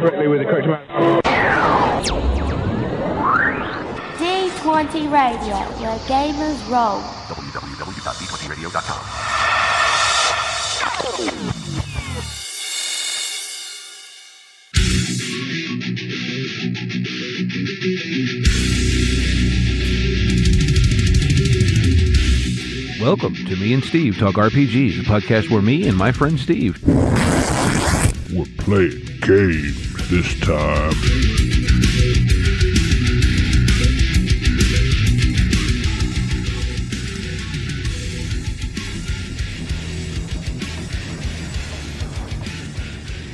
correctly with the correct amount. D20 Radio, where gamers roll. www.d20radio.com. Welcome to Me and Steve Talk RPG, the podcast where me and my friend Steve... We're playing games this time.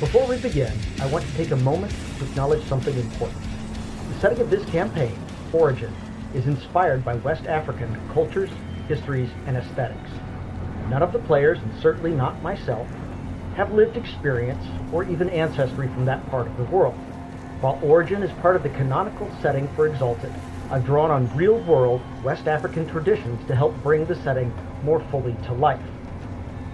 Before we begin, I want to take a moment to acknowledge something important. The setting of this campaign, Origin, is inspired by West African cultures, histories, and aesthetics. None of the players, and certainly not myself, have lived experience or even ancestry from that part of the world. While Origin is part of the canonical setting for Exalted, I've drawn on real-world West African traditions to help bring the setting more fully to life.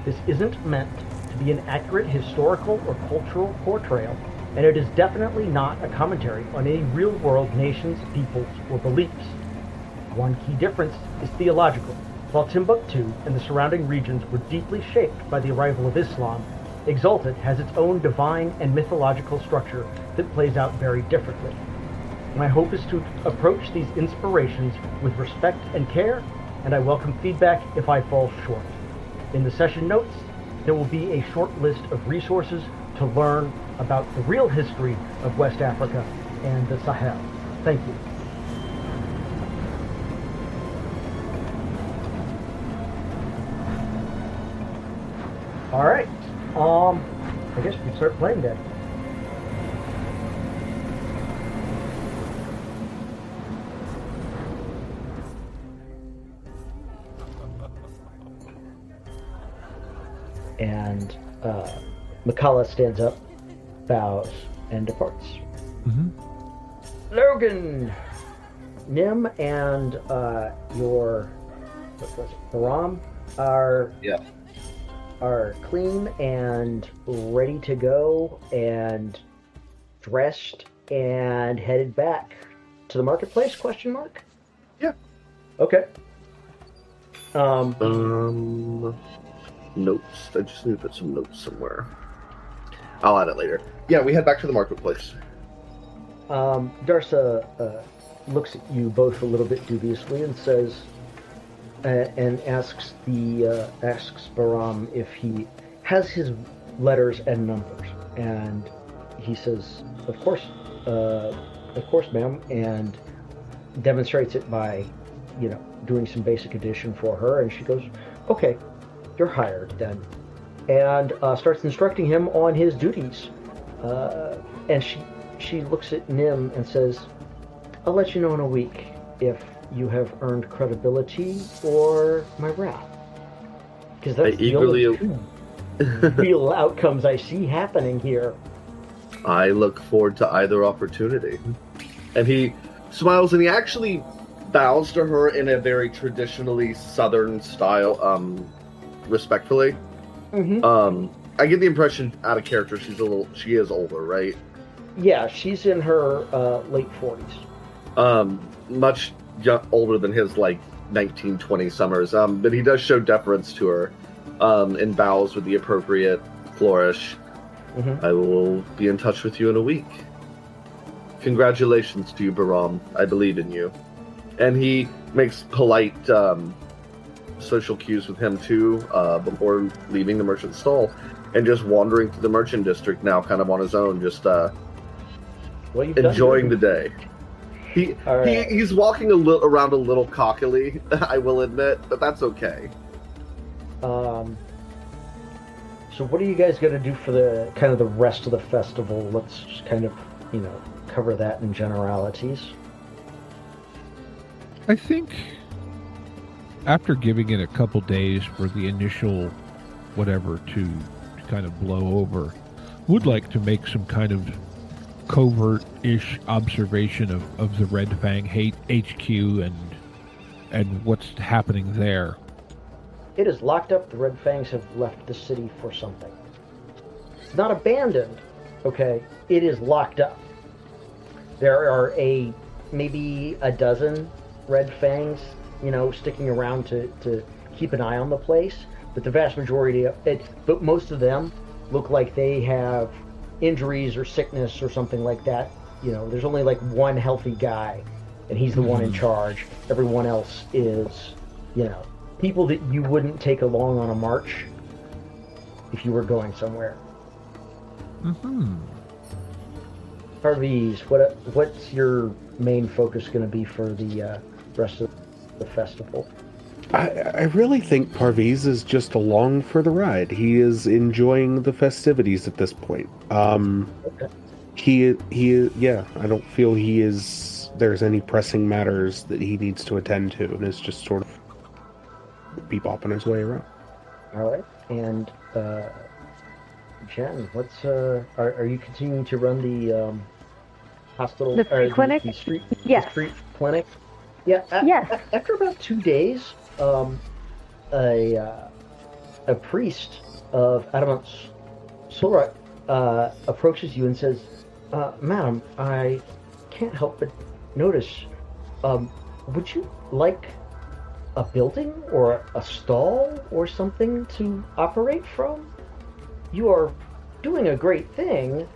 This isn't meant to be an accurate historical or cultural portrayal, and it is definitely not a commentary on any real-world nations, peoples, or beliefs. One key difference is theological. While Timbuktu and the surrounding regions were deeply shaped by the arrival of Islam, Exalted has its own divine and mythological structure that plays out very differently. My hope is to approach these inspirations with respect and care, and I welcome feedback if I fall short. In the session notes, there will be a short list of resources to learn about the real history of West Africa and the Sahel. Thank you. All right. I guess we can start playing then. And Makala stands up, bows, and departs. Mm-hmm. Logan, Nim, and your Baram are clean and ready to go and dressed and headed back to the marketplace, question mark? Yeah. Okay. Notes. I just need to put some notes somewhere. I'll add it later. Yeah, we head back to the marketplace. Darsa looks at you both a little bit dubiously and says, and asks Baram if he has his letters and numbers, and he says, of course, ma'am, and demonstrates it by, doing some basic addition for her, and she goes, okay, you're hired then, and starts instructing him on his duties, and she looks at Nim and says, I'll let you know in a week if you have earned credibility or my wrath. Because that's the only two real outcomes I see happening here. I look forward to either opportunity. And he smiles and he actually bows to her in a very traditionally Southern style, respectfully. Mm-hmm. I get the impression out of character she is older, right? Yeah, she's in her late 40s. Much older than his 1920 summers, but he does show deference to her and bows with the appropriate flourish. Mm-hmm. I will be in touch with you in a week. Congratulations to you, Baram. I believe in you. And he makes polite social cues with him too before leaving the merchant stall and just wandering through the merchant district now kind of on his own, just enjoying the day. He's walking around a little cockily, I will admit, but that's okay. So what are you guys going to do for the kind of the rest of the festival? Let's just kind of, cover that in generalities. I think after giving it a couple days for the initial whatever to kind of blow over, would like to make some kind of covert-ish observation of the Red Fang HQ and what's happening there. It is locked up. The Red Fangs have left the city for something. It's not abandoned, Okay, it is locked up. There are maybe a dozen red fangs, sticking around to keep an eye on the place. But the vast majority of it, but most of them look like they have injuries or sickness or something like that. There's only like one healthy guy, and he's the one in charge. Everyone else is, people that you wouldn't take along on a march if you were going somewhere. Parviz, what's your main focus going to be for the rest of the festival? I really think Parviz is just along for the ride. He is enjoying the festivities at this point. Okay. I don't feel there's any pressing matters that he needs to attend to, and it's just sort of bebopping his way around. All right, and Jen, are you continuing to run the hospital? The free clinic? The street, yes. The street clinic? Yeah. Yes. After about 2 days, a priest of Adamant Solrak approaches you and says, "Madam, I can't help but notice. Would you like a building or a stall or something to operate from? You are doing a great thing.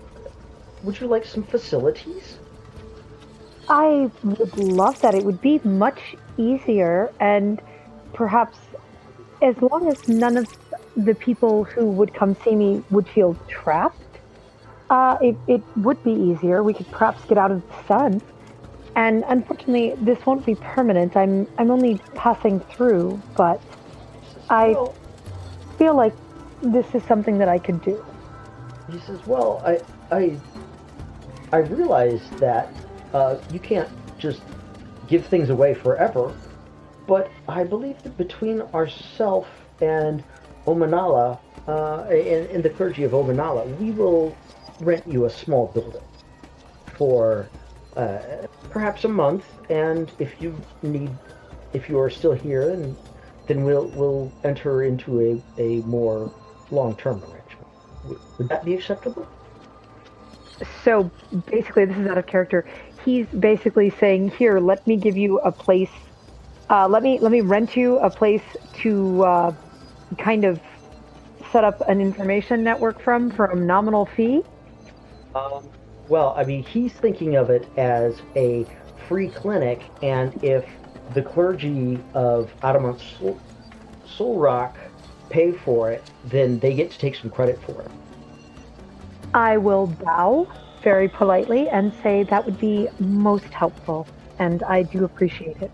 Would you like some facilities?" I would love that. It would be much easier, and perhaps as long as none of the people who would come see me would feel trapped, it would be easier. We could perhaps get out of the sun. And unfortunately, this won't be permanent. I'm only passing through, but I feel like this is something that I could do. He says, "Well, I realize that you can't just give things away forever, but I believe that between ourselves and Omanala, and the clergy of Omanala, we will rent you a small building for perhaps a month, and if you are still here, then we'll enter into a more long-term arrangement. Would that be acceptable?" So basically, this is out of character. He's basically saying, "Here, let me give you a place. Let me rent you a place to kind of set up an information network from for a nominal fee." Well, I mean, he's thinking of it as a free clinic, and if the clergy of Adamant Solrak pay for it, then they get to take some credit for it. I will bow very politely and say that would be most helpful, and I do appreciate it.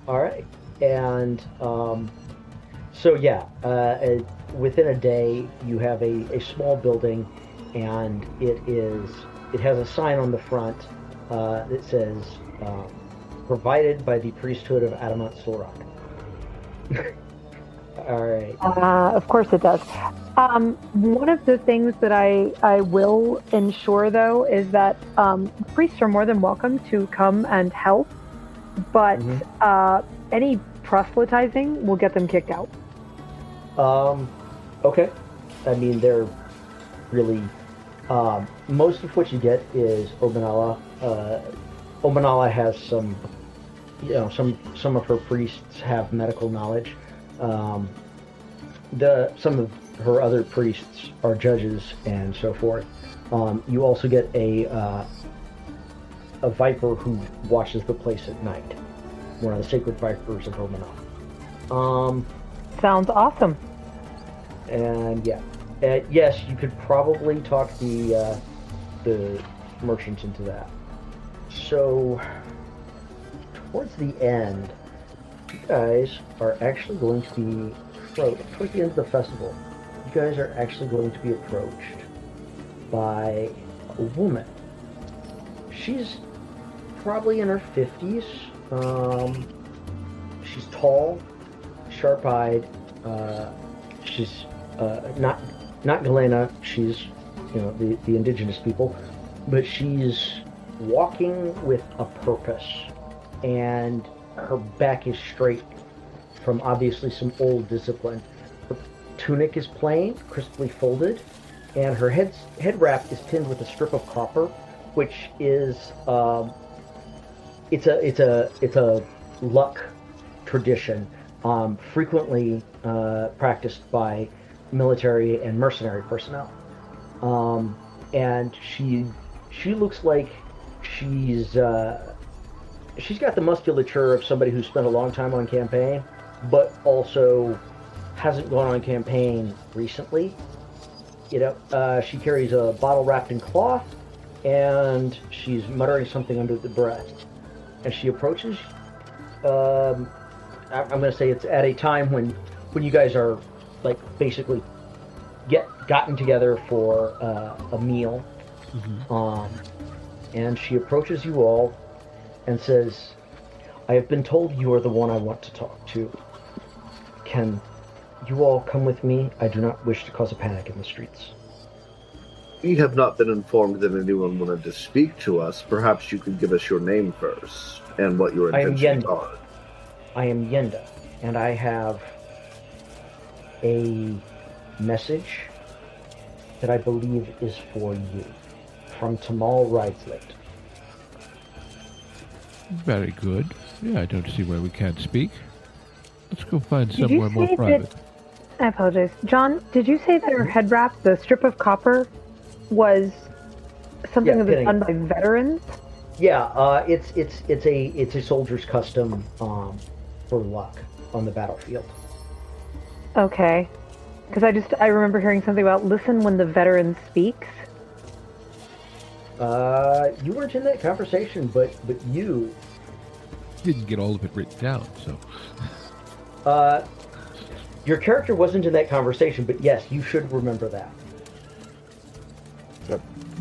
All right, and so yeah, within a day you have a small building, and it has a sign on the front that says "Provided by the priesthood of Adamant Solrak." All right. Of course it does. One of the things that I will ensure, though, is that priests are more than welcome to come and help, but any proselytizing will get them kicked out. Okay. I mean, they're really... most of what you get is Omanala. Omanala has some of her priests have medical knowledge. Some of her other priests are judges and so forth. You also get a viper who watches the place at night. One of the sacred vipers of Omanala. Sounds awesome. And yeah, yes, you could probably talk the merchant into that. So towards the end, you guys are actually going to be towards the end of the festival. You guys are actually going to be approached by a woman. She's probably in her 50s. She's tall, sharp-eyed. She's not Galena. She's the indigenous people, but she's walking with a purpose, and her back is straight from obviously some old discipline. Her tunic is plain, crisply folded, and her head wrap is pinned with a strip of copper, which is it's a luck tradition, frequently practiced by military and mercenary personnel. And she looks like she's got the musculature of somebody who spent a long time on campaign, but also hasn't gone on campaign recently. She carries a bottle wrapped in cloth, and she's muttering something under the breath. As she approaches, I'm going to say it's at a time when you guys are like basically gotten together for a meal. Mm-hmm. And she approaches you all and says, "I have been told you are the one I want to talk to. Can you all come with me? I do not wish to cause a panic in the streets." We have not been informed that anyone wanted to speak to us. Perhaps you could give us your name first and what your intentions are. I am Yenda, and I have a message that I believe is for you from Tamal Rideslate. Very good. Yeah, I don't see why we can't speak. Let's go find somewhere more private. I apologize. John, did you say that her head wrap, the strip of copper, was something that was done by veterans? Yeah, it's a soldier's custom for luck on the battlefield. Okay. Because I remember hearing something about listen when the veteran speaks. You weren't in that conversation, but you didn't get all of it written down, so. Your character wasn't in that conversation, but yes, you should remember that.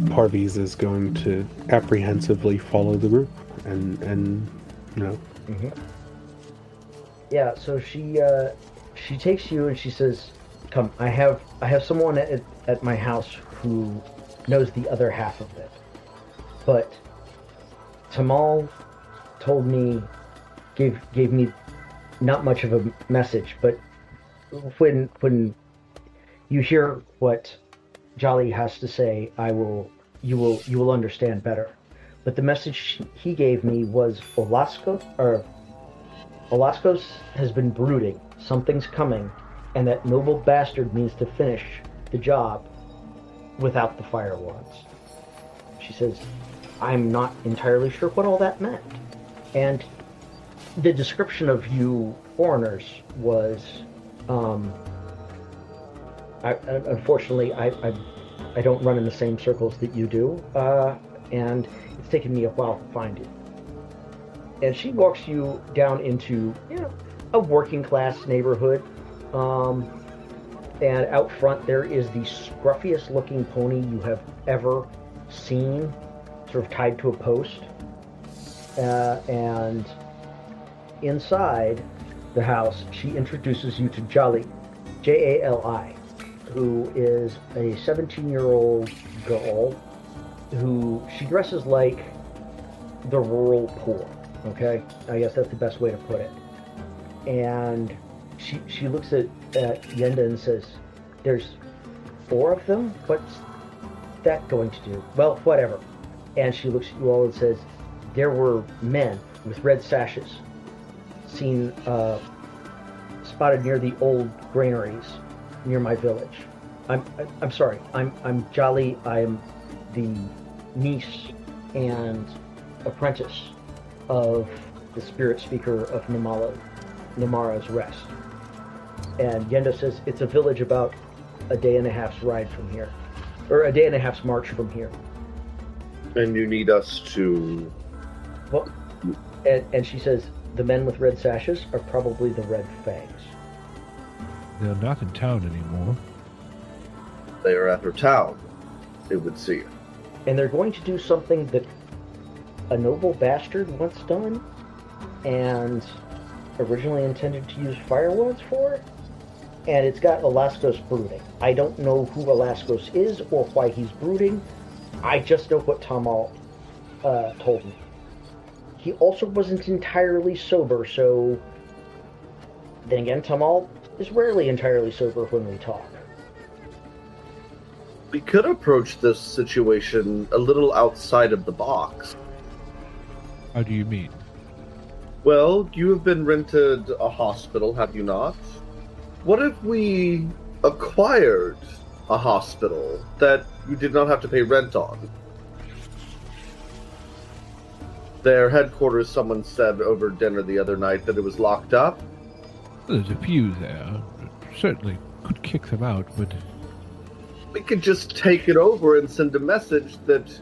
Parviz is going to apprehensively follow the group, and you know. Mm-hmm. Yeah, so she takes you and she says, "Come, I have someone at my house who knows the other half of it. But Tamal told me, gave me not much of a message, but when you hear what Jolly has to say, you will understand better. But the message he gave me was Olaskos has been brooding, something's coming, and that noble bastard means to finish the job without the fire wands." She says, "I'm not entirely sure what all that meant." And the description of you foreigners was, unfortunately, I don't run in the same circles that you do, and it's taken me a while to find you. And she walks you down into, a working class neighborhood, and out front there is the scruffiest looking pony you have ever seen, sort of tied to a post. And inside the house, she introduces you to Jali, Jali, who is a 17-year-old girl who she dresses like the rural poor. Okay, I guess that's the best way to put it. And she looks at Yenda and says, "There's 4 of them? What's that going to do?" "Well, whatever." And she looks at you all and says, "There were men with red sashes seen spotted near the old granaries near my village. I'm sorry. I'm Jolly. I'm the niece and apprentice of the spirit speaker of Namara's Rest." And Yenda says, "It's a village about a day and a half's ride from here, or a day and a half's march from here." And you need us to... Well, and she says, "The men with red sashes are probably the Red Fangs." They're not in town anymore. They are at her town, it would seem. And they're going to do something that a noble bastard once done, and originally intended to use fire wands for, and it's got Olaskos brooding. I don't know who Olaskos is or why he's brooding. I just know what Tamal told me. He also wasn't entirely sober, so... Then again, Tamal is rarely entirely sober when we talk. We could approach this situation a little outside of the box. How do you mean? Well, you have been rented a hospital, have you not? What if we acquired a hospital that you did not have to pay rent on? Their headquarters, someone said over dinner the other night that it was locked up. There's a few there. Certainly could kick them out, but... We could just take it over and send a message that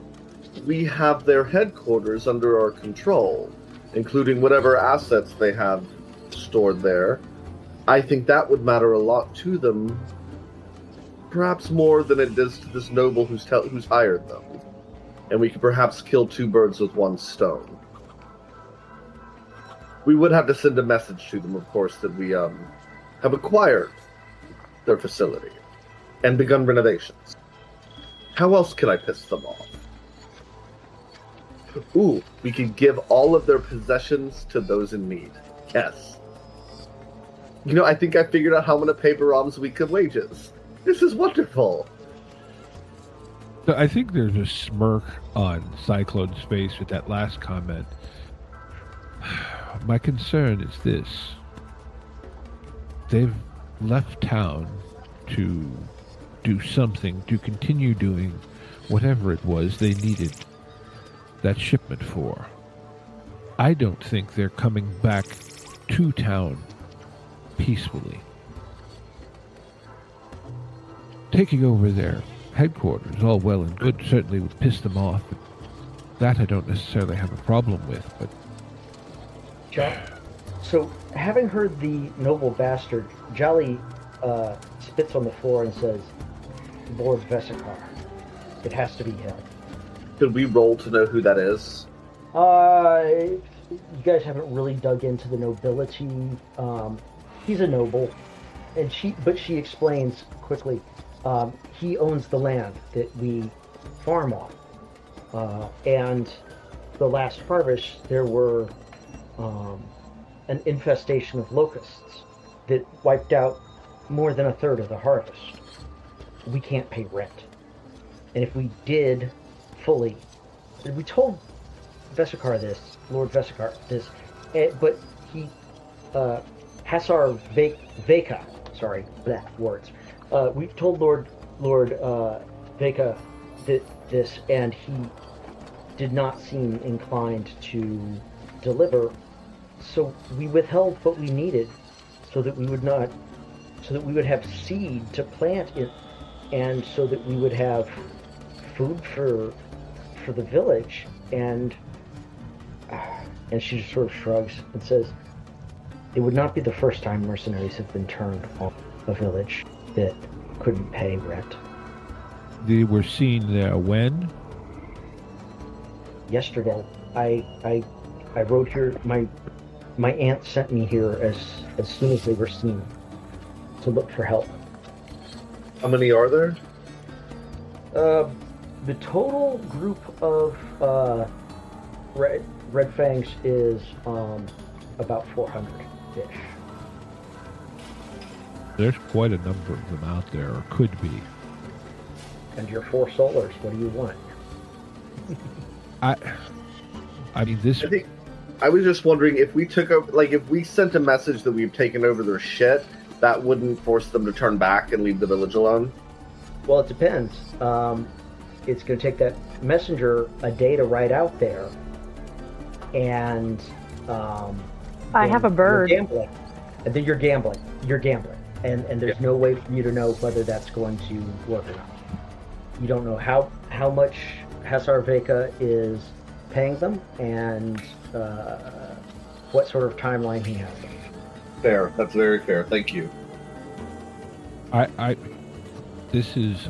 we have their headquarters under our control, including whatever assets they have stored there. I think that would matter a lot to them, perhaps more than it does to this noble who's hired them. And we could perhaps kill two birds with one stone. We would have to send a message to them, of course, that we have acquired their facility and begun renovations. How else can I piss them off? Ooh, we could give all of their possessions to those in need. Yes. You know, I think I figured out how I'm going to pay Bahram's weekly wages. This is wonderful. So I think there's a smirk on Cyclone's face with that last comment. My concern is this. They've left town to do something, to continue doing whatever it was they needed that shipment for. I don't think they're coming back to town peacefully. Taking over their headquarters, all well and good, certainly would piss them off. That I don't necessarily have a problem with, but... John, so having heard the noble bastard, Jolly spits on the floor and says, Lord Vesikar, it has to be him. Could we roll to know who that is? You guys haven't really dug into the nobility. He's a noble, and she explains quickly. He owns the land that we farm on, and the last harvest there were an infestation of locusts that wiped out more than a third of the harvest. We can't pay rent, and if we did fully, we told Vesikar this, Lord Vesikar this, but he, Hassar Veka, sorry, bleh, words. We told Lord Veka this, and he did not seem inclined to deliver. So we withheld what we needed, so that we would have seed to plant it, and so that we would have food for the village. And she just sort of shrugs and says, "It would not be the first time mercenaries have been turned on a village that couldn't pay rent." They were seen there when? Yesterday. I wrote here, my aunt sent me here as soon as they were seen to look for help. How many are there? The total group of Red Fangs is about 400-ish. There's quite a number of them out there, or could be. And your 4 solars, what do you want? I mean, this... I think I was just wondering if we took over, like, if we sent a message that we've taken over their shit, that wouldn't force them to turn back and leave the village alone? Well, it depends. It's going to take that messenger a day to ride out there, and I have a bird. You're gambling. And then you're gambling, and there's no way for you to know whether that's going to work or not. You don't know how much Hassar Veka is paying them, and what sort of timeline he has them. Fair. That's very fair. Thank you. This is,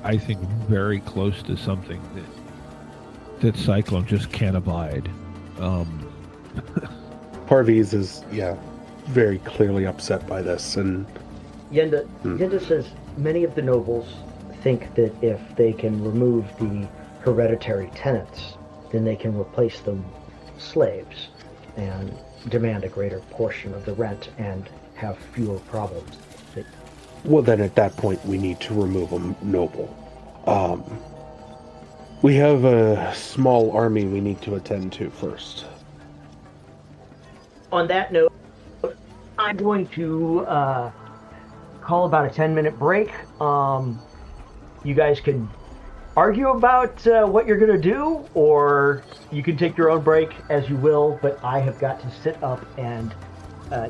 I think, very close to something that Cyclone just can't abide. Parviz is, very clearly upset by this, and Yenda says many of the nobles think that if they can remove the hereditary tenants, then they can replace them slaves and demand a greater portion of the rent and have fewer problems. well, then at that point we need to remove a noble. We have a small army we need to attend to first. On that note, I'm going to call about a 10-minute break. You guys can argue about what you're going to do, or you can take your own break as you will, but I have got to sit up and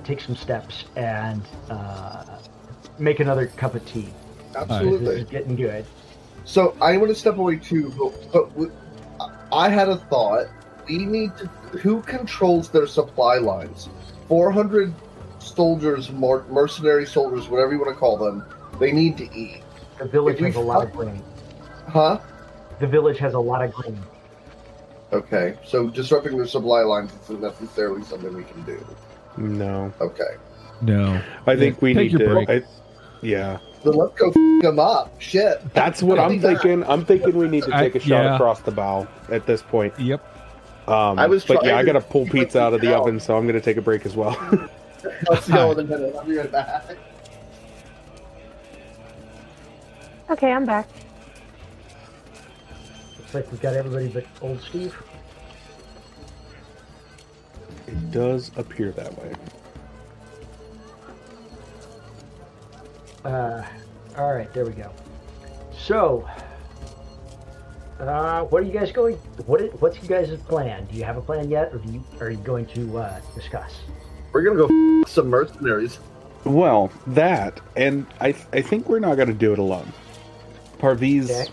take some steps and make another cup of tea. Absolutely. This is getting good. So I want to step away too, but I had a thought. We need to. Who controls their supply lines? 400 soldiers, mercenary soldiers, whatever you want to call them. They need to eat. The village has a lot of grain. Huh? The village has a lot of grain. Okay, so disrupting their supply lines isn't necessarily something we can do. No. Okay. No. I think we Take need your to... break. Then let's go f*** them up. Shit. That's what I'm thinking. I'm thinking we need to take a shot yeah. across the bow at this point. Yep. I gotta pull keep pizza out of the out. oven, so I'm gonna take a break as well. Let's go in a minute. I'll be right back. Okay, I'm back. Looks like we've got everybody but old Steve. It does appear that way. All right, there we go. So, what are you guys going? What's you guys' plan? Do you have a plan yet, or are you going to discuss? We're gonna go f*** some mercenaries. Well, that, and I think we're not gonna do it alone. Parviz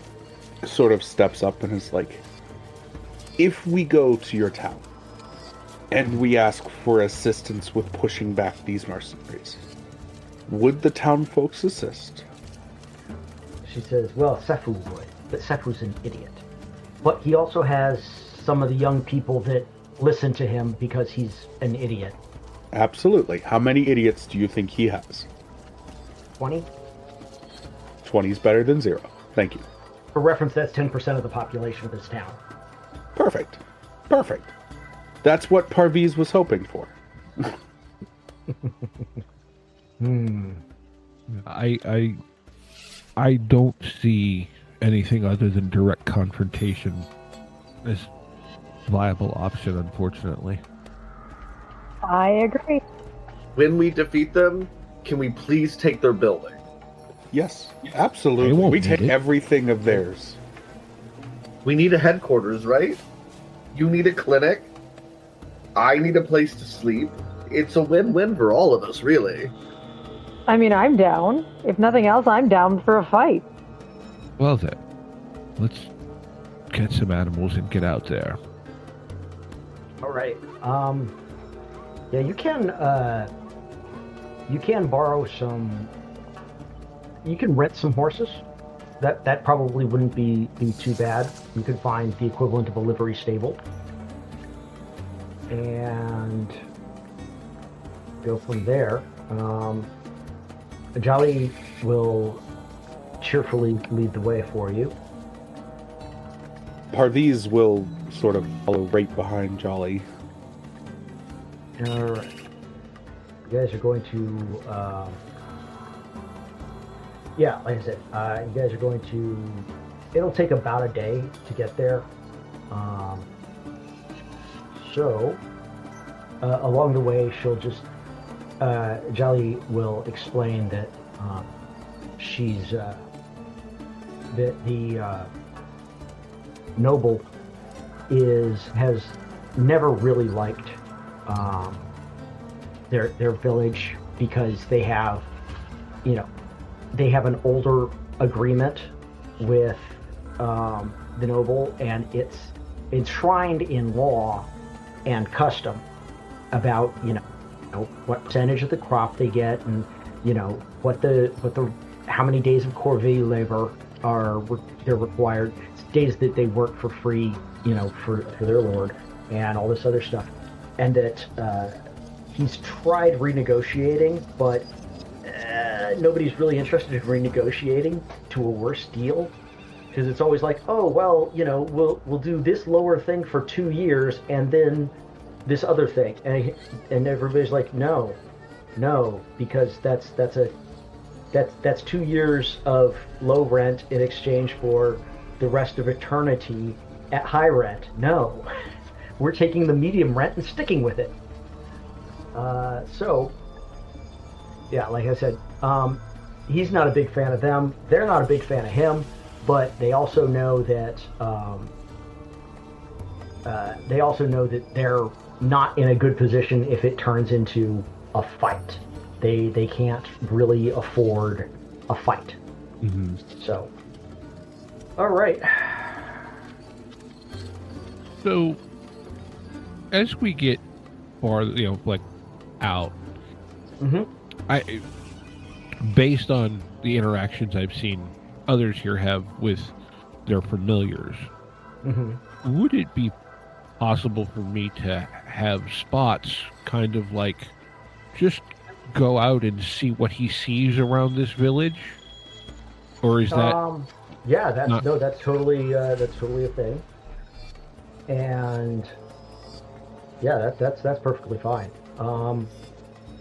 sort of steps up and is like, if we go to your town and we ask for assistance with pushing back these mercenaries, would the town folks assist? She says, well, Sefu would, but Sefu's an idiot. But he also has some of the young people that listen to him because he's an idiot. Absolutely. How many idiots do you think he has? 20? 20 is better than 0. Thank you. For reference, that's 10% of the population of this town. Perfect. Perfect. That's what Parviz was hoping for. I don't see anything other than direct confrontation as a viable option, unfortunately. I agree. When we defeat them, can we please take their building? Yes, They absolutely. won't We need take it. everything of theirs. We need a headquarters, right? You need a clinic. I need a place to sleep. It's a win-win for all of us, really. I mean, I'm down. If nothing else, I'm down for a fight. Well then, let's get some animals and get out there. All right. Yeah, you can borrow some. You can rent some horses. That probably wouldn't be too bad. You could find the equivalent of a livery stable, and go from there. Jolly will cheerfully lead the way for you. Parviz will sort of follow right behind Jolly. All right. You guys are going to, yeah, like I said, you guys are going to, it'll take about a day to get there. So, along the way, she'll just, Jolly will explain that she's, that the noble has never really liked their village because they have, they have an older agreement with the noble, and it's enshrined in law and custom about what percentage of the crop they get, and how many days of corvée labor they're required. It's days that they work for free, for their lord, and all this other stuff. And that he's tried renegotiating, but nobody's really interested in renegotiating to a worse deal, because it's always like, oh well, we'll do this lower thing for 2 years and then this other thing, and everybody's like, no, because that's a That's 2 years of low rent in exchange for the rest of eternity at high rent. No, we're taking the medium rent and sticking with it. So, yeah, like I said, he's not a big fan of them. They're not a big fan of him, but they also know that they're not in a good position if it turns into a fight. They can't really afford a fight. Mm-hmm. So, all right. So, as we get farther, out, Mm-hmm. Based on the interactions I've seen others here have with their familiars, Mm-hmm. would it be possible for me to have Spots kind of just go out and see what he sees around this village? Or is that yeah, that's not... that's totally a thing. And yeah, that's perfectly fine.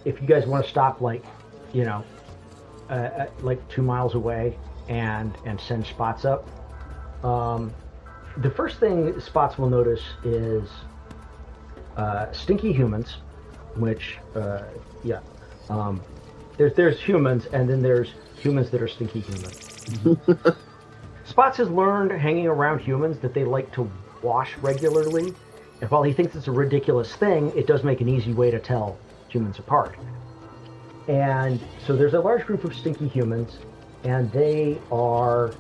If you guys want to stop like 2 miles away and send Spots up, the first thing Spots will notice is stinky humans, which there's humans, and then there's humans that are stinky humans. Spots has learned hanging around humans that they like to wash regularly, and while he thinks it's a ridiculous thing, it does make an easy way to tell humans apart. And so there's a large group of stinky humans, and they are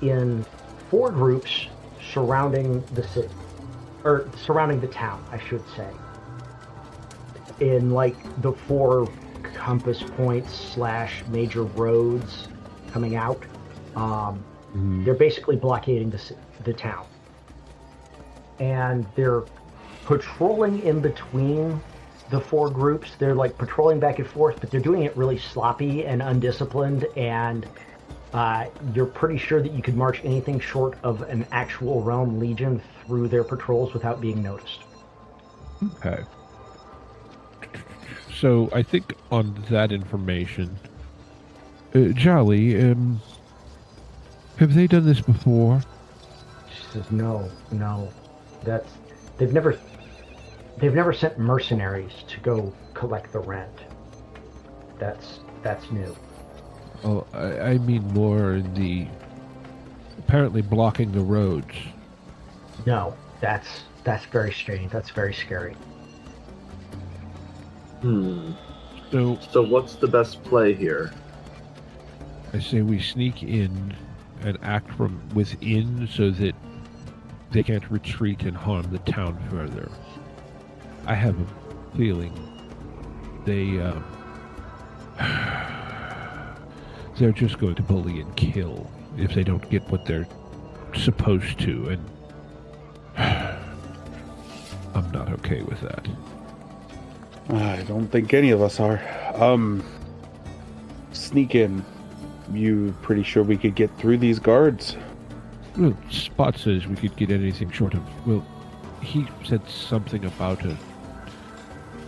in 4 groups surrounding the city, or surrounding the town, I should say, in the 4 compass points / major roads coming out. They're basically blockading the town, and they're patrolling in between the 4 groups. They're patrolling back and forth, but they're doing it really sloppy and undisciplined, and you're pretty sure that you could march anything short of an actual realm legion through their patrols without being noticed. Okay. So I think on that information, Jolly, have they done this before? She says, no. They've never sent mercenaries to go collect the rent. That's new. Oh, I mean more in the apparently blocking the roads. No, that's very strange. That's very scary. So what's the best play here? I say we sneak in and act from within so that they can't retreat and harm the town further. I have a feeling they're just going to bully and kill if they don't get what they're supposed to, and I'm not okay with that. I don't think any of us are. Sneak in. You pretty sure we could get through these guards? Well, Spot says we could get anything short of... Well, he said something about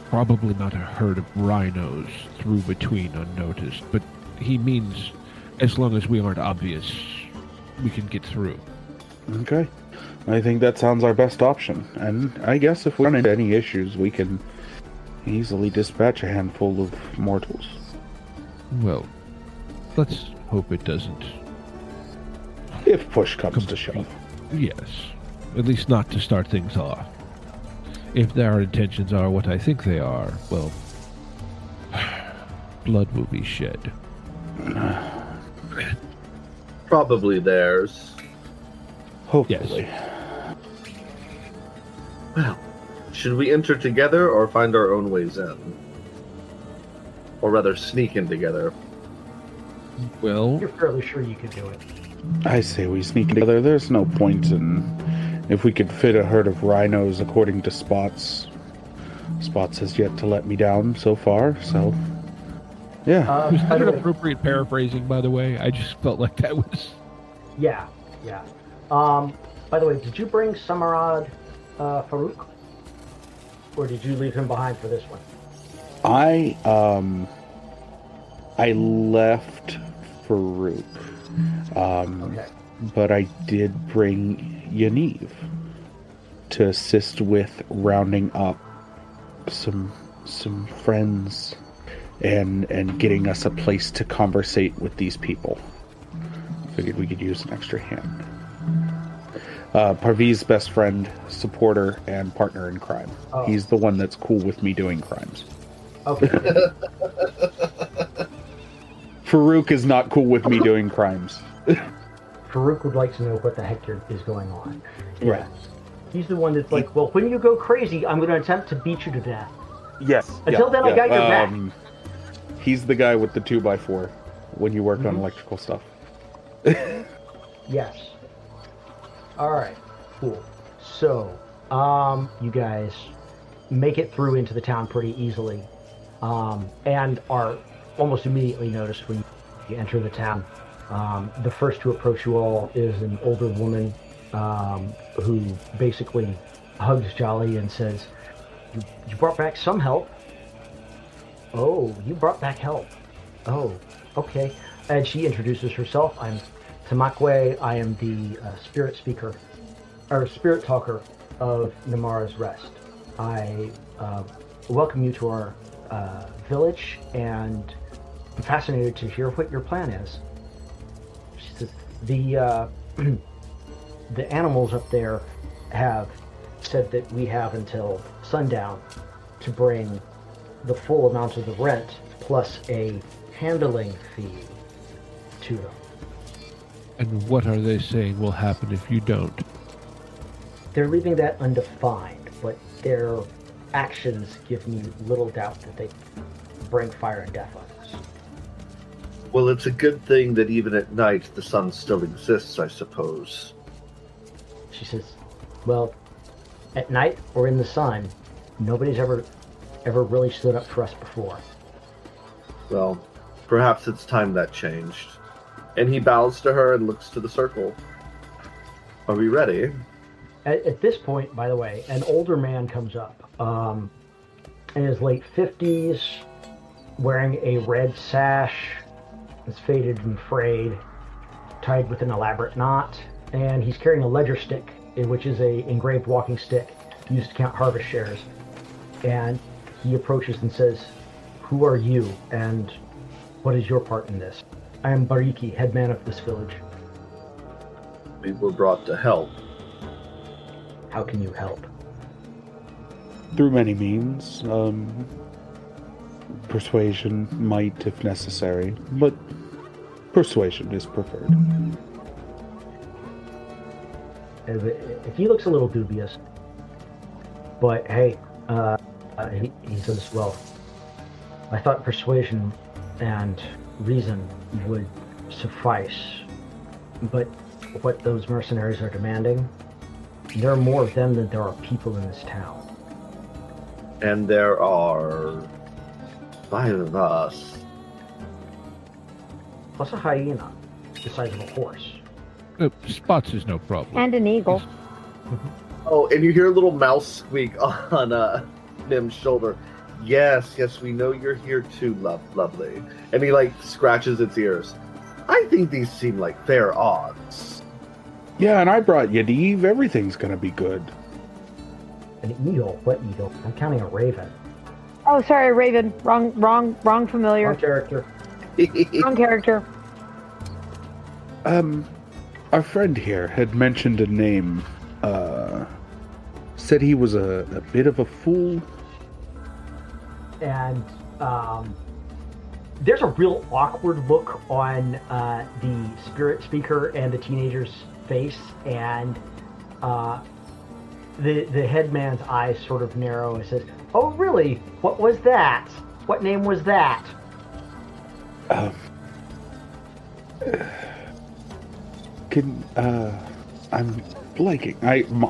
probably not a herd of rhinos through between unnoticed, but he means as long as we aren't obvious, we can get through. Okay. I think that sounds our best option. And I guess if we run into any issues, we can easily dispatch a handful of mortals. Well, let's hope it doesn't. If push comes to shove. Yes. At least not to start things off. If their intentions are what I think they are, well, blood will be shed. Probably theirs. Hopefully. Yes. Well, should we enter together or find our own ways in? Or rather, sneak in together? Well, You're fairly sure you could do it. I say we sneak together. There's no point in... If we could fit a herd of rhinos according to Spots. Spots has yet to let me down so far, so... Yeah. was that an appropriate paraphrasing, by the way? I just felt like that was... Yeah. By the way, did you bring Samarad Farouk? Or did you leave him behind for this one? I left Farouk. Okay. But I did bring Yaniv to assist with rounding up some friends and getting us a place to conversate with these people. Figured we could use an extra hand. Parviz's best friend, supporter, and partner in crime. Oh. He's the one that's cool with me doing crimes. Okay. Farouk is not cool with me doing crimes. Farouk would like to know what the heck is going on. Right. He's the one that's like, well, when you go crazy, I'm going to attempt to beat you to death. Yes. Until then, I got your back. He's the guy with the 2x4 when you work on electrical stuff. Yes. All right. Cool. So, you guys make it through into the town pretty easily, and are almost immediately noticed when you enter the town. The first to approach you all is an older woman who basically hugs Jolly and says, you brought back some help. Oh, you brought back help. Oh, okay. And she introduces herself. I'm Tamakwe. I am the spirit speaker, or spirit talker of Namara's Rest. I welcome you to our village, and I'm fascinated to hear what your plan is. She says, the animals up there have said that we have until sundown to bring the full amount of the rent plus a handling fee to them. And what are they saying will happen if you don't? They're leaving that undefined, but their actions give me little doubt that they bring fire and death on us. Well, it's a good thing that even at night the sun still exists, I suppose. She says, well, at night or in the sun, nobody's ever really stood up for us before. Well, perhaps it's time that changed. And he bows to her and looks to the circle. Are we ready? At this point, by the way, an older man comes up, in his late 50s, wearing a red sash. It's faded and frayed, tied with an elaborate knot, and he's carrying a ledger stick, which is a engraved walking stick used to count harvest shares. And he approaches and says, who are you, and what is your part in this? I am Bariki, headman of this village. We were brought to help. How can you help? Through many means. Persuasion, might if necessary, but persuasion is preferred. He looks a little dubious, but hey, he says, well, I thought persuasion and reason would suffice, but what those mercenaries are demanding, there are more of them than there are people in this town. And there are 5 of us. Plus a hyena, the size of a horse. Spots is no problem. And an eagle. Oh, and you hear a little mouse squeak on Nim's shoulder. Yes, we know you're here too, lovely. And he, scratches its ears. I think these seem like fair odds. Yeah, and I brought Yadiv. Everything's gonna be good. An eagle? What eagle? I'm counting a raven. Oh, sorry, Raven. Wrong familiar. Wrong character. Wrong character. Our friend here had mentioned a name, said he was a bit of a fool. And there's a real awkward look on the spirit speaker and the teenager's face, and the headman's eyes sort of narrow and says, oh really? What was that? What name was that? I'm blanking.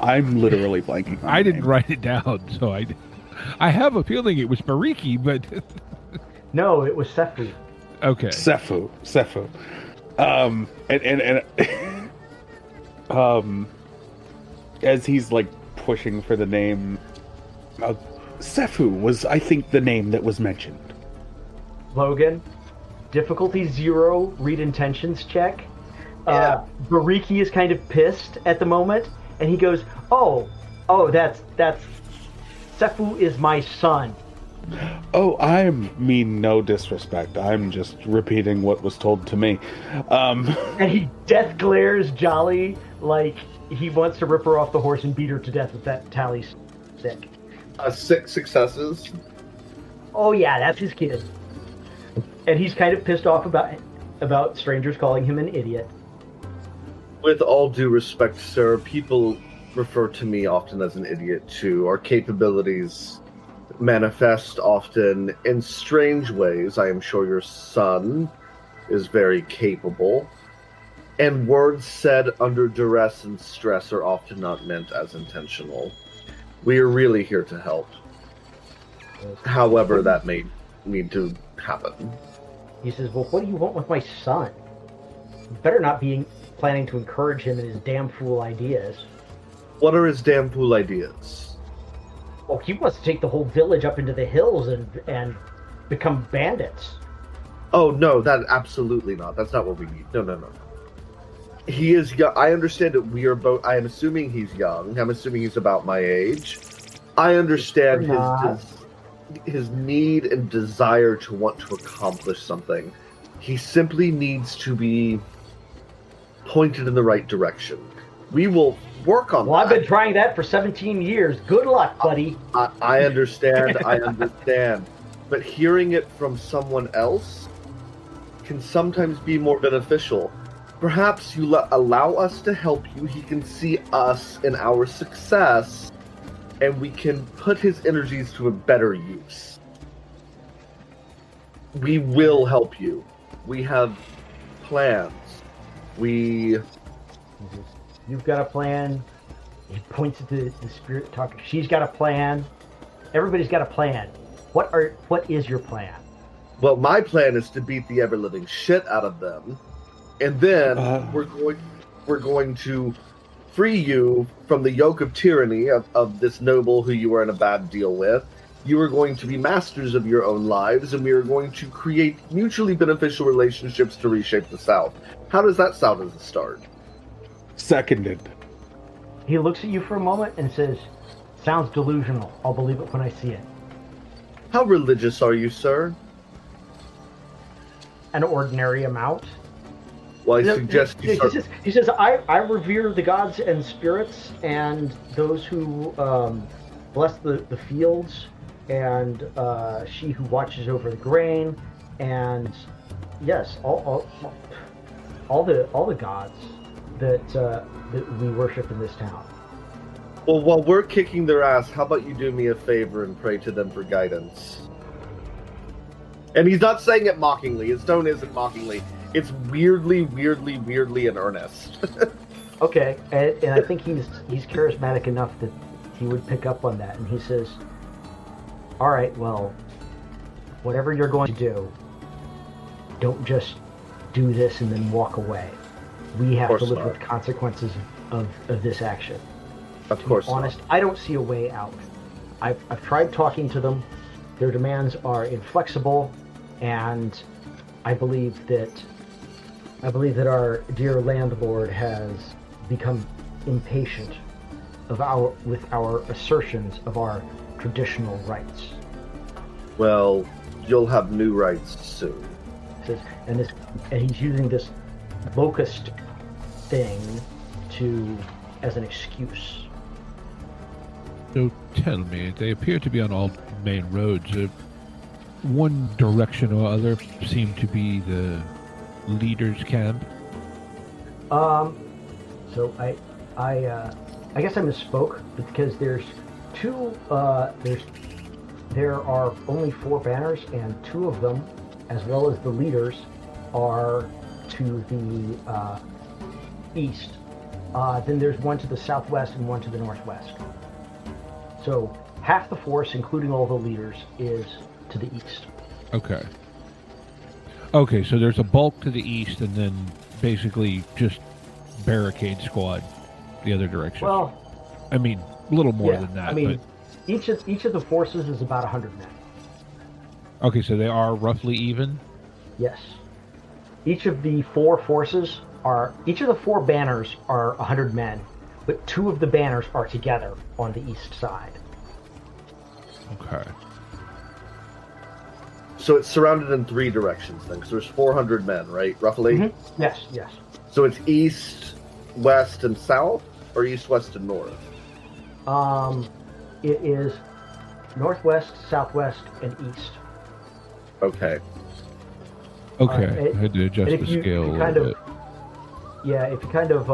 I'm literally blanking. I didn't write it down, so I have a feeling it was Bariki, but No, it was Sefu. okay. Sefu. As he's pushing for the name, Sefu was, I think, the name that was mentioned. Logan, difficulty 0 read intentions check. Yeah. Bariki is kind of pissed at the moment, and he goes, "Oh, that's Sefu is my son." Oh, I mean no disrespect. I'm just repeating what was told to me. And he death glares Jolly like he wants to rip her off the horse and beat her to death with that tally stick. 6 successes. Oh yeah, that's his kid. And he's kind of pissed off about strangers calling him an idiot. With all due respect, sir, people refer to me often as an idiot too. Our capabilities manifest often in strange ways. I am sure your son is very capable. And words said under duress and stress are often not meant as intentional. We are really here to help. However that may need to happen. He says, "Well, what do you want with my son? You better not be planning to encourage him in his damn fool ideas." What are his damn fool ideas? Oh, he wants to take the whole village up into the hills and become bandits. Oh, no, that absolutely not. That's not what we need. No. He is young. I understand that we are both. I am assuming he's young. I'm assuming he's about my age. I understand his need and desire to want to accomplish something. He simply needs to be pointed in the right direction. We will work on that. Well, I've been trying that for 17 years. Good luck, buddy. I understand. I understand. But hearing it from someone else can sometimes be more beneficial. Perhaps you allow us to help you. He can see us in our success, and we can put his energies to a better use. We will help you. We have plans. You've got a plan. He points at the spirit talker. She's got a plan. Everybody's got a plan. What is your plan? Well, my plan is to beat the ever-living shit out of them. And then we're going to free you from the yoke of tyranny of this noble who you were in a bad deal with. You are going to be masters of your own lives, and we are going to create mutually beneficial relationships to reshape the South. How does that sound as a start? Seconded. He looks at you for a moment and says, "Sounds delusional. I'll believe it when I see it." How religious are you, sir? An ordinary amount. Well, I suggest you start... He says, I revere the gods and spirits and those who bless the fields, and she who watches over the grain, and yes, all the gods that we worship in this town. Well, while we're kicking their ass, how about you do me a favor and pray to them for guidance? And he's not saying it mockingly. His tone isn't mockingly. It's weirdly in earnest. Okay, and I think he's charismatic enough that he would pick up on that, and he says, "All right, well, whatever you're going to do, don't just do this and then walk away. We have to live with the consequences of this action." Of course. To be honest, I don't see a way out. I've tried talking to them. Their demands are inflexible, and I believe that our dear landlord has become impatient with our assertions of our traditional rights. Well, you'll have new rights soon. And he's using this locust thing as an excuse. So tell me, they appear to be on all main roads. One direction or other seem to be the leader's camp. So I guess I misspoke, because there's two. There are only 4 banners, and 2 of them, as well as the leaders, are to the east. Then there's one to the southwest and one to the northwest. So half the force, including all the leaders, is to the east. Okay, so there's a bulk to the east, and then basically just barricade squad the other direction. Well, I mean, a little more than that. I mean, but... each of the forces is about 100 men. Okay, so they are roughly even? Yes. Each of the four banners are 100 men, but 2 of the banners are together on the east side. Okay. So it's surrounded in 3 directions then, because there's 400 men, right? Roughly? Mm-hmm. Yes. So it's east, west, and south, or east, west, and north? It is northwest, southwest, and east. Okay. Okay. I had to adjust the scale a little bit. Yeah, if you kind of...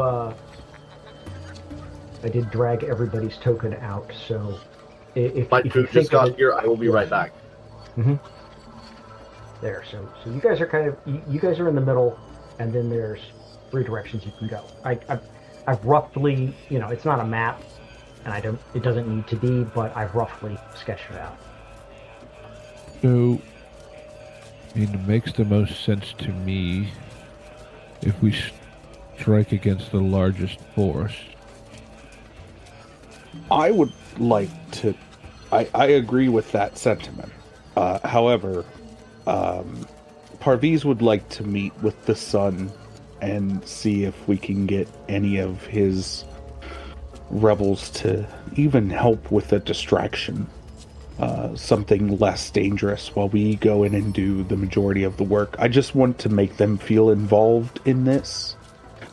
I did drag everybody's token out, so... If My you troop think just got of it, here. I will be right back. Mm-hmm. There, so you guys are kind of... You guys are in the middle, and then there's 3 directions you can go. I've roughly... it's not a map, and it doesn't need to be, but I've roughly sketched it out. So, it makes the most sense to me if we strike against the largest force. I would like to... I agree with that sentiment. However, Parviz would like to meet with the Sun and see if we can get any of his rebels to even help with a distraction. Something less dangerous while we go in and do the majority of the work. I just want to make them feel involved in this.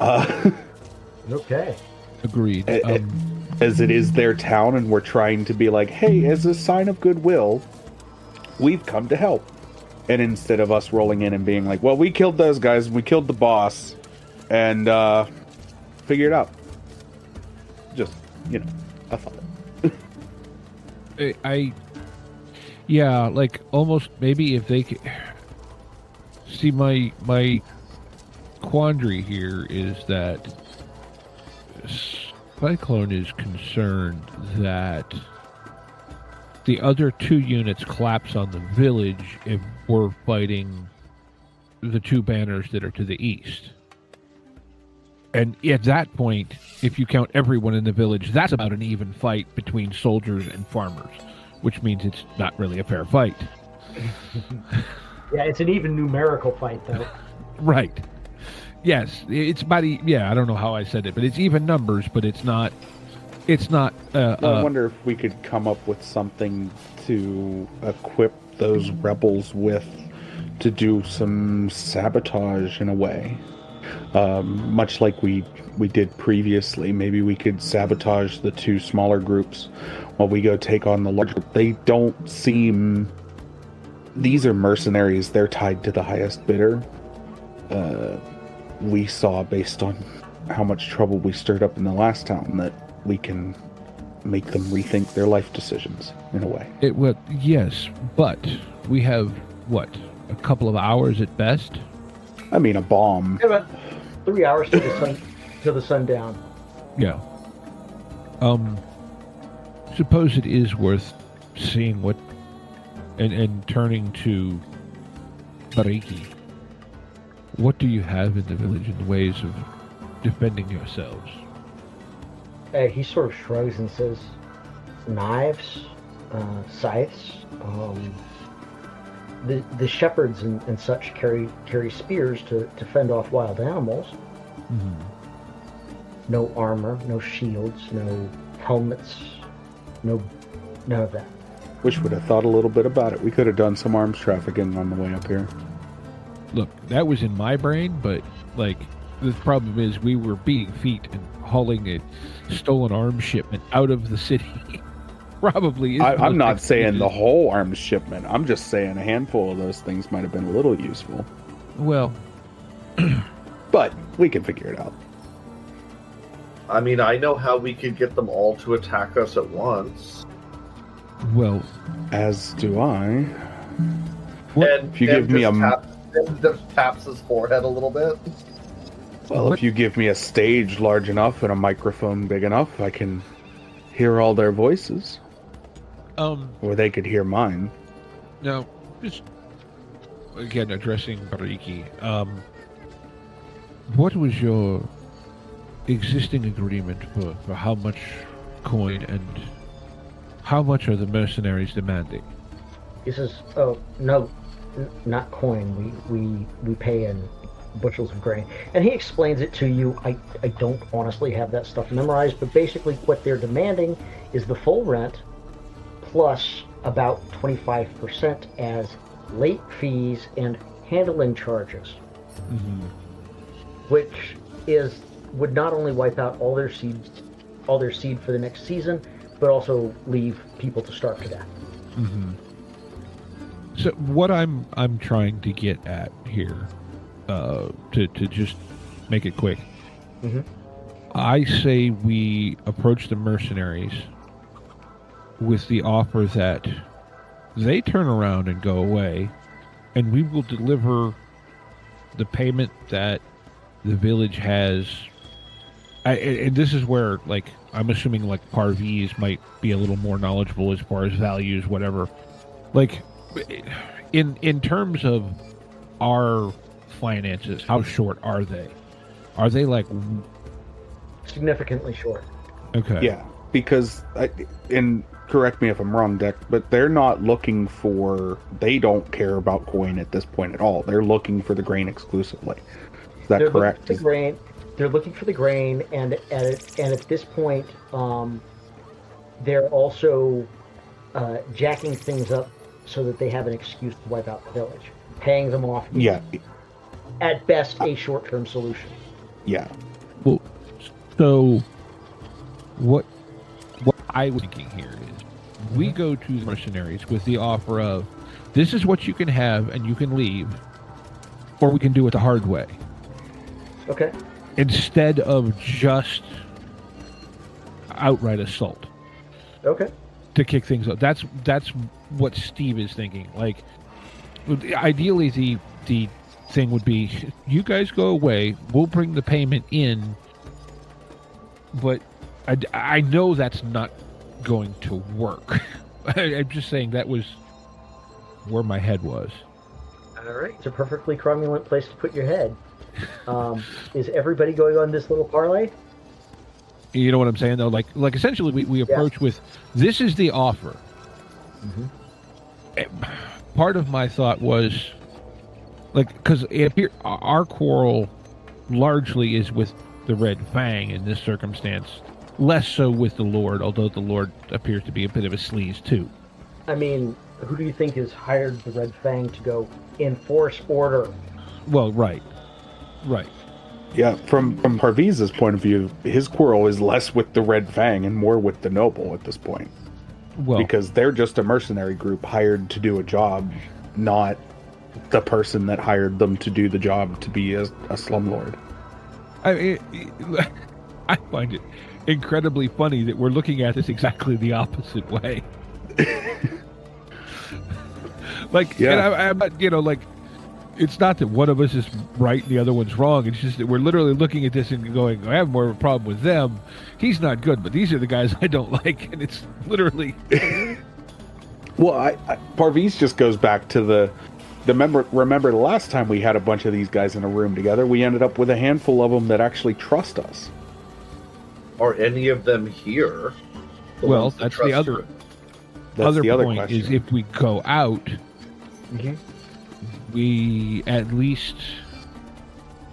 Okay. Agreed. As it is their town, and we're trying to be like, hey, as a sign of goodwill, we've come to help. And instead of us rolling in and being like, well, we killed those guys, we killed the boss, and figure it out. Just, a thought. Yeah, like almost maybe if they could see my quandary here is that Cyclone is concerned that the other 2 units collapse on the village if we're fighting the 2 banners that are to the east. And at that point, if you count everyone in the village, that's about an even fight between soldiers and farmers, which means it's not really a fair fight. Yeah, it's an even numerical fight, though. Right. Yes, it's about... I don't know how I said it, but it's even numbers, but it's not... I wonder if we could come up with something to equip those rebels with to do some sabotage in a way. Much like we did previously. Maybe we could sabotage the 2 smaller groups while we go take on the larger group. They don't seem... These are mercenaries. They're tied to the highest bidder. We saw, based on how much trouble we stirred up in the last town, that we can make them rethink their life decisions in a way. Yes, but we have, a couple of hours at best? I mean, a bomb. Yeah, about 3 hours to the sundown. Yeah. Suppose it is worth seeing what, and turning to Bariki. What do you have in the village in the ways of defending yourselves? He sort of shrugs and says, knives, scythes. The shepherds and such carry spears to fend off wild animals. Mm-hmm. No armor, no shields, no helmets, none of that. Wish we'd have thought a little bit about it. We could have done some arms trafficking on the way up here. Look, that was in my brain, but, the problem is we were beating feet and hauling a stolen arms shipment out of the city. Probably is. I'm not saying the whole arms shipment. I'm just saying a handful of those things might have been a little useful. Well... but we can figure it out. I mean, I know how we could get them all to attack us at once. Well... As do I. And if you give me just taps his forehead a little bit. Well, if you give me a stage large enough and a microphone big enough, I can hear all their voices. Or they could hear mine. Now, just again addressing Bariki. What was your existing agreement for how much coin and how much are the mercenaries demanding? He says, "Oh, no not coin. We pay in bushels of grain. And he explains it to you. I don't honestly have that stuff memorized, but basically what they're demanding is the full rent plus about 25% as late fees and handling charges, which would not only wipe out all their seed for the next season, but also leave people to starve to death. So what I'm trying to get at here, to just make it quick, I say we approach the mercenaries with the offer that they turn around and go away, and we will deliver the payment that the village has. And this is where, like, I'm assuming, like, Parviz might be a little more knowledgeable as far as values, whatever. Like, in terms of our finances, how short are they? Are they, like... Significantly short. Okay. Yeah, because, and correct me if I'm wrong, Deck, but they're not looking for... They don't care about coin at this point at all. They're looking for the grain exclusively. Is that correct? They're looking for the grain, and at this point, they're also jacking things up so that they have an excuse to wipe out the village. Paying them off. Yeah. At best, a short-term solution. Yeah. Well, so what I was thinking here is we go to the mercenaries with the offer of, this is what you can have and you can leave, or we can do it the hard way. Okay. Instead of just outright assault. Okay. To kick things up. That's what Steve is thinking. Like, ideally, the thing would be, you guys go away, we'll bring the payment in, but I know that's not going to work. I'm just saying that was where my head was. All right. It's a perfectly cromulent place to put your head. Is everybody going on this little parlay? You know what I'm saying, though? Like essentially, we approach with, this is the offer. Part of my thought was, like, because our quarrel largely is with the Red Fang in this circumstance, less so with the Lord, although the Lord appears to be a bit of a sleaze, too. I mean, who do you think has hired the Red Fang to go enforce order? Well, right. Yeah, from Parviz's point of view, his quarrel is less with the Red Fang and more with the noble at this point. Well, because they're just a mercenary group hired to do a job, not the person that hired them to do the job to be a slumlord. I find it incredibly funny that we're looking at this exactly the opposite way. Like, yeah. And I'm not, like, it's not that one of us is right and the other one's wrong. It's just that we're literally looking at this and going, I have more of a problem with them. He's not good, but these are the guys I don't like. And it's literally... Well, Parviz just goes back to remember the last time we had a bunch of these guys in a room together, we ended up with a handful of them that actually trust us. Are any of them here? Well, that's the other... Other point question. Is if we go out, we at least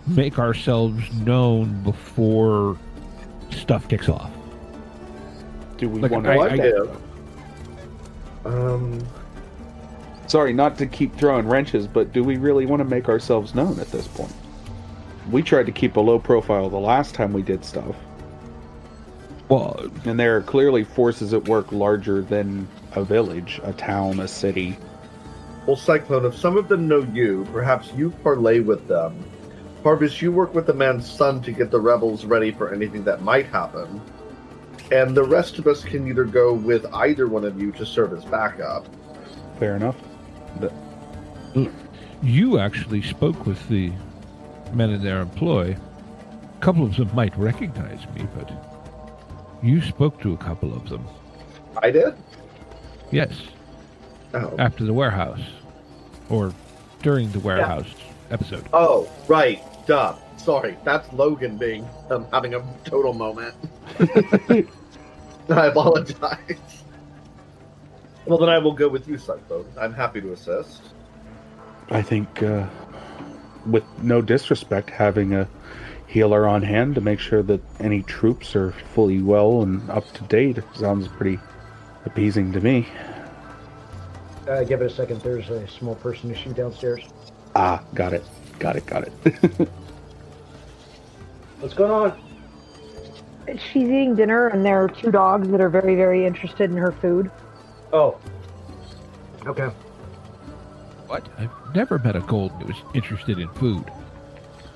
make ourselves known before stuff kicks off. Do we want to? Sorry, not to keep throwing wrenches, but do we really want to make ourselves known at this point? We tried to keep a low profile the last time we did stuff. Well, and there are clearly forces at work larger than a village, a town, a city. Well, Cyclone, if some of them know you, perhaps you parlay with them. Parviz, you work with the man's son to get the rebels ready for anything that might happen. And the rest of us can either go with either one of you to serve as backup. Fair enough. You actually spoke with the men in their employ. A couple of them might recognize me, but you spoke to a couple of them. I did? Yes. Oh. After the warehouse. Or during the warehouse episode. Oh, right. Duh. Sorry. That's Logan being having a total moment. I apologize. Well, then I will go with you, Cyclone. I'm happy to assist. I think, with no disrespect, having a healer on hand to make sure that any troops are fully well and up to date sounds pretty appeasing to me. Give it a second. There's a small person issue downstairs. Ah, got it. What's going on? She's eating dinner, and there are two dogs that are very, very interested in her food. Oh. Okay. What? I've never met a golden that was interested in food.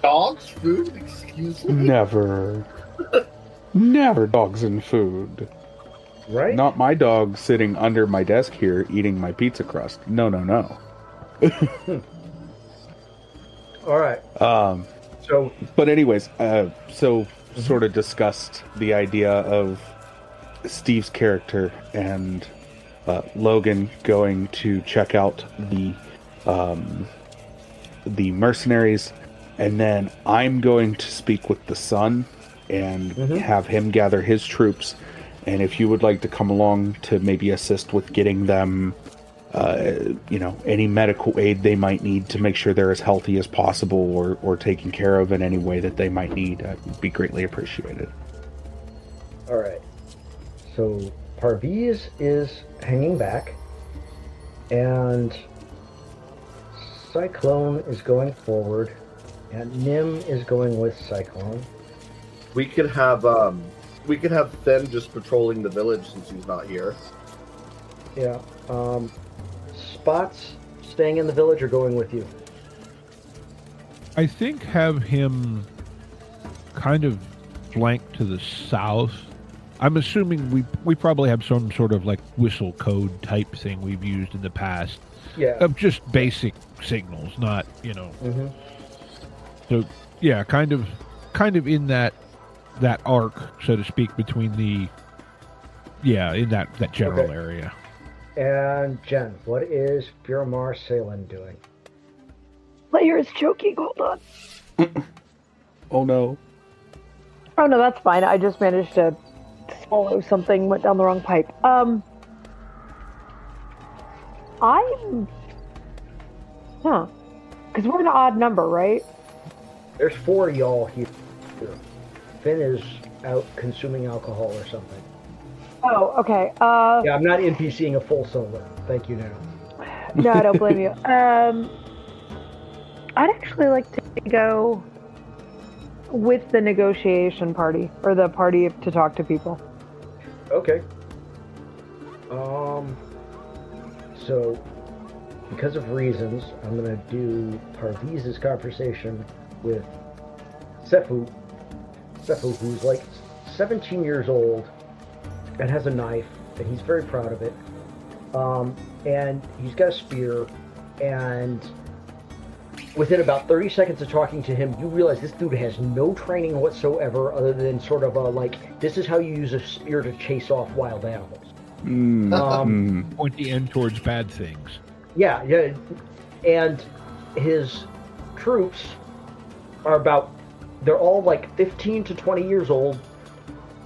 Dogs? Food? Excuse me? Never. Never dogs and food. Right? Not my dog sitting under my desk here eating my pizza crust. No. All right. But anyways, sort of discussed the idea of Steve's character and Logan going to check out the mercenaries, and then I'm going to speak with the Sun and have him gather his troops. And if you would like to come along to maybe assist with getting them, any medical aid they might need to make sure they're as healthy as possible or taken care of in any way that they might need, would be greatly appreciated. All right. So Parviz is hanging back, and Cyclone is going forward, and Nim is going with Cyclone. We could have Fenn just patrolling the village since he's not here. Yeah. Spots staying in the village or going with you? I think have him kind of flank to the south. I'm assuming we probably have some sort of like whistle code type thing we've used in the past. Yeah. Of just basic signals, not, So, yeah, kind of in that arc, so to speak, between in that general area. And Jen, what is Firamar Saelen doing? Player is choking. Hold on. Oh no. Oh no, that's fine. I just managed to swallow something, went down the wrong pipe. Because we're an odd number, right? There's 4 of y'all here. Finn is out consuming alcohol or something. Oh, okay. Yeah, I'm not NPCing a full solo. Thank you, now. No, I don't blame you. I'd actually like to go with the negotiation party, or the party to talk to people. Okay. So, because of reasons, I'm going to do Parviz's conversation with Sefu, who's like 17 years old and has a knife, and he's very proud of it. And he's got a spear, and within about 30 seconds of talking to him, you realize this dude has no training whatsoever other than sort of this is how you use a spear to chase off wild animals. Point the end towards bad things. Yeah. And his troops are they're all like 15 to 20 years old,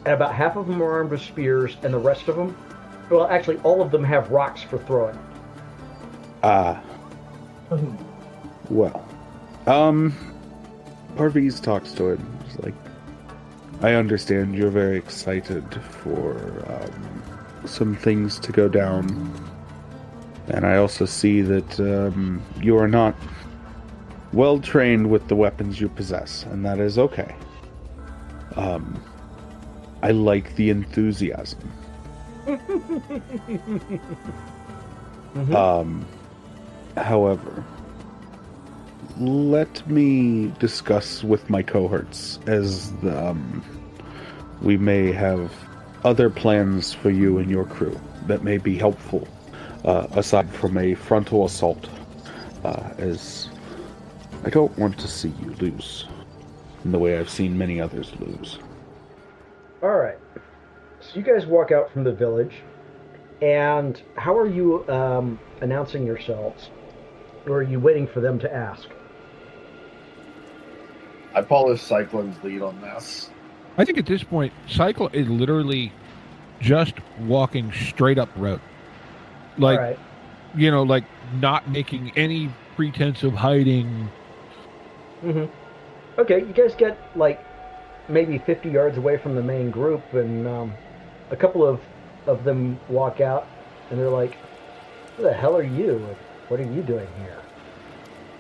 and about half of them are armed with spears, and the rest of them, well, actually, all of them have rocks for throwing. Well, Parviz talks to him. He's like, I understand you're very excited for some things to go down, and I also see that you are not well trained with the weapons you possess, and that is okay. I like the enthusiasm. However, let me discuss with my cohorts, as we may have other plans for you and your crew that may be helpful, aside from a frontal assault, as I don't want to see you lose in the way I've seen many others lose. All right. So you guys walk out from the village, and how are you announcing yourselves? Or are you waiting for them to ask? I follow Cyclone's lead on this. I think at this point, Cyclone is literally just walking straight up road. Like, All right. like not making any pretense of hiding. Mm-hmm. Okay, you guys get like maybe 50 yards away from the main group, and a couple of them walk out, and they're like, "Who the hell are you? What are you doing here?"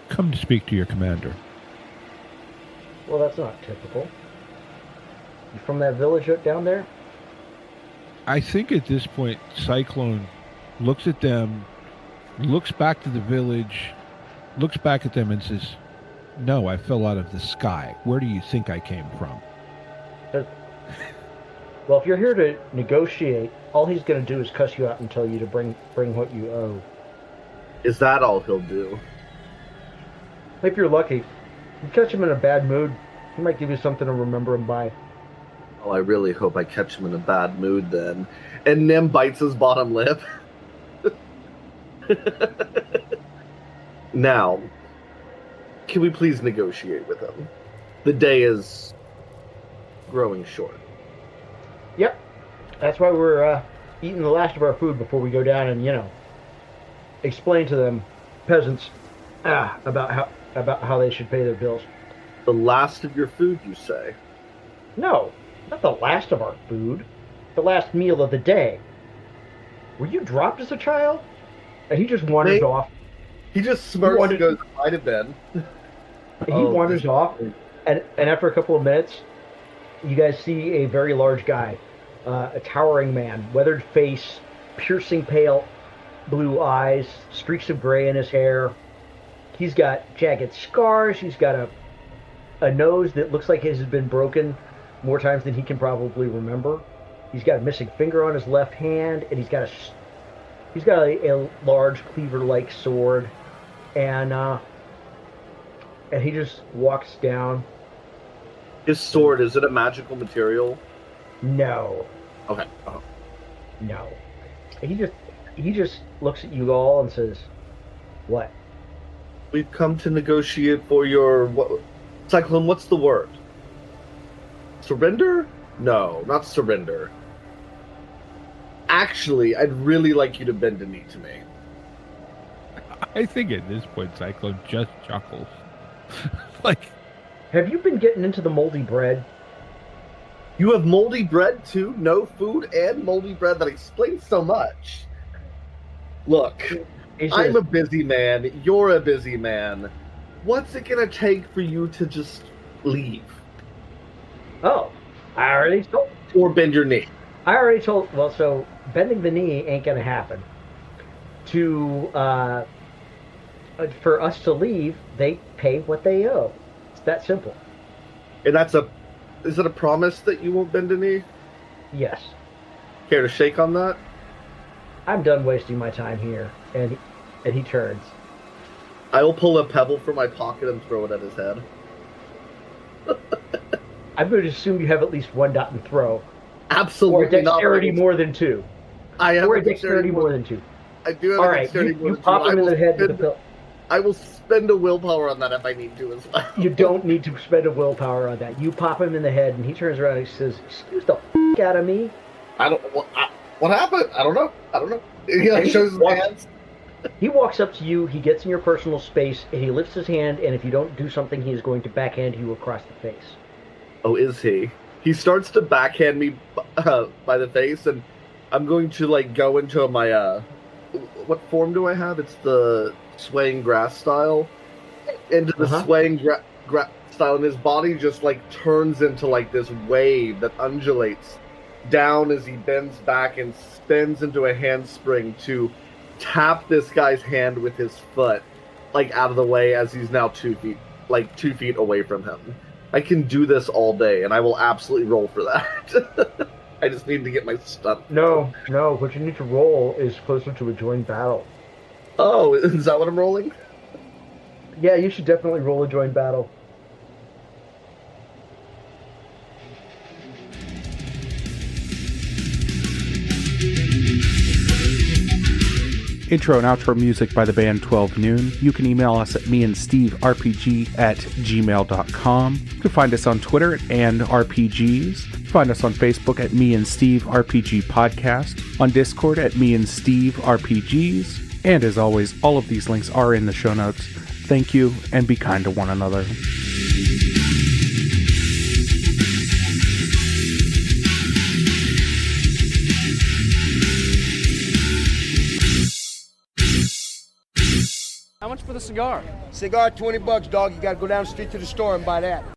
Come to speak to your commander. Well, that's not typical. You from that village down there? I think at this point, Cyclone looks at them, looks back to the village, looks back at them and says, "No, I fell out of the sky. Where do you think I came from?" Well, if you're here to negotiate, all he's going to do is cuss you out and tell you to bring what you owe. Is that all he'll do? If you're lucky, you catch him in a bad mood, he might give you something to remember him by. Oh, I really hope I catch him in a bad mood then. And Nim bites his bottom lip. Now, can we please negotiate with him? The day is growing short. Yep. That's why we're eating the last of our food before we go down and, explain to them, peasants, about how they should pay their bills. The last of your food, you say? No, not the last of our food. The last meal of the day. Were you dropped as a child? And he just wanders off. He just smirks and goes, "Might have been." He wanders off, and after a couple of minutes, you guys see a very large guy, a towering man, weathered face, piercing pale blue eyes, streaks of gray in his hair. He's got jagged scars. He's got a nose that looks like it has been broken more times than he can probably remember. He's got a missing finger on his left hand, and he's got a large cleaver-like sword, and he just walks down. His sword, is it a magical material? No. Okay. No. He just looks at you all and says, "What?" We've come to negotiate for your... Cyclone, what's the word? Surrender? No, not surrender. Actually, I'd really like you to bend a knee to me. I think at this point, Cyclone just chuckles. Like, have you been getting into the moldy bread? You have moldy bread too? No food and moldy bread? That explains so much. Look, I'm a busy man. You're a busy man. What's it gonna take for you to just leave? Oh, I already told. Or bend your knee. I already told. Well, so bending the knee ain't gonna happen. For us to leave, they pay what they owe. It's that simple. And is it a promise that you won't bend a knee? Yes. Care to shake on that? I'm done wasting my time here. And he turns. I will pull a pebble from my pocket and throw it at his head. I'm going to assume you have at least one dot and throw. Absolutely not. Or a dexterity more than two. I have or a dexterity more than two. I do have a dexterity more than two. Pop him in the head with the pill. I will spend a willpower on that if I need to as well. You don't need to spend a willpower on that. You pop him in the head, and he turns around and he says, "Excuse the f*** out of me." What happened? I don't know. He shows his hands. He walks up to you, he gets in your personal space, and he lifts his hand, and if you don't do something, he is going to backhand you across the face. Oh, is he? He starts to backhand me by the face, and I'm going to, go into my, what form do I have? It's the swaying grass style. Into the swaying grass style, and his body just, turns into, this wave that undulates down as he bends back and spins into a handspring to tap this guy's hand with his foot, out of the way as he's now 2 feet away from him. I can do this all day, and I will absolutely roll for that. I just need to get my stuff. No, what you need to roll is closer to a joined battle. Oh, is that what I'm rolling? Yeah, you should definitely roll a joined battle. Intro and outro music by the band 12 Noon. You can email us at meandsteverpg@gmail.com. You can find us on Twitter and RPGs. Find us on Facebook at Me and Steve RPG Podcast, on Discord at Me and Steve RPGs, and as always, all of these links are in the show notes Thank you, and be kind to one another. How much for the cigar? Cigar, $20, dog. You gotta go down the street to the store and buy that.